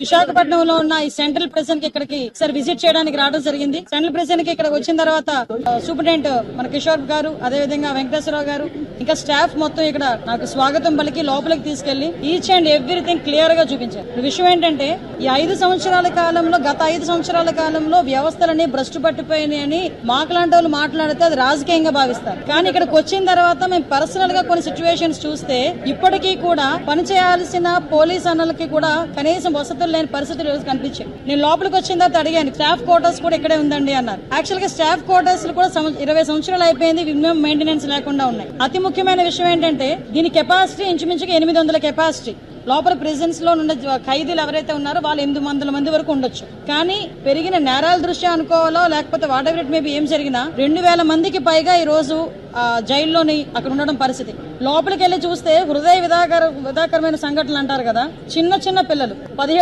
విశాఖపట్నంలో ఉన్న ఈ సెంట్రల్ ప్రెసెంట్ కి ఇక్కడికి సార్ విజిట్ చేయడానికి రావడం జరిగింది. సెంట్రల్ ప్రెసెంట్ కి ఇక్కడ వచ్చిన తర్వాత సూపరింటెండెంట్ మన కిషోర్ గారు, అదే విధంగా వెంకటేశ్వరరావు గారు, ఇంకా స్టాఫ్ మొత్తం ఇక్కడ నాకు స్వాగతం పలికి లోపలికి తీసుకెళ్లి ఈచ్ అండ్ ఎవ్రీథింగ్ క్లియర్ గా చూపించారు. విషయం ఏంటంటే ఈ 5 సంవత్సరాల కాలంలో, గత 5 సంవత్సరాల కాలంలో వ్యవస్థలని భ్రష్టు పట్టిపోయినాయని మాకులాంటి వాళ్ళు మాట్లాడితే అది రాజకీయంగా భావిస్తారు. కానీ ఇక్కడికి వచ్చిన తర్వాత మేము పర్సనల్ గా కొన్ని సిచ్యువేషన్స్ చూస్తే ఇప్పటికీ కూడా పనిచేయాల్సిన పోలీస్ అన్నలకి కూడా కనీసం వసతులు లేని పరిస్థితులు కనిపించాయి. నేను లోపలికి వచ్చిన తర్వాత అడిగాను, స్టాఫ్ క్వార్టర్స్ కూడా ఇక్కడే ఉందండి అన్నారు. యాక్చువల్ గా స్టాఫ్ క్వార్టర్స్ కూడా 20 సంవత్సరాలు అయిపోయింది, మినిమం మెయింటెనెన్స్ లేకుండా ఉన్నాయి. అతి ముఖ్యమైన విషయం ఏంటంటే దీని కెపాసిటీ ఇంచుమించుగా 800 కెపాసిటీ. లోపల ప్రిజన్స్ లో ఉన్న ఖైదీలు ఎవరైతే ఉన్నారో వాళ్ళు 800 మంది వరకు ఉండొచ్చు. కానీ పెరిగిన నేరాల దృష్ట్యా అనుకోవాలో లేకపోతే వాట్ ఎవర్ ఇట్ మేబీ ఏం జరిగినా 2000 మందికి పైగా ఈ రోజు జైల్లోని అక్కడ ఉండడం పరిస్థితి. లోపలికి వెళ్లి చూస్తే హృదయ విదాకరమైన సంఘటనలు అంటారు కదా, చిన్న చిన్న పిల్లలు 17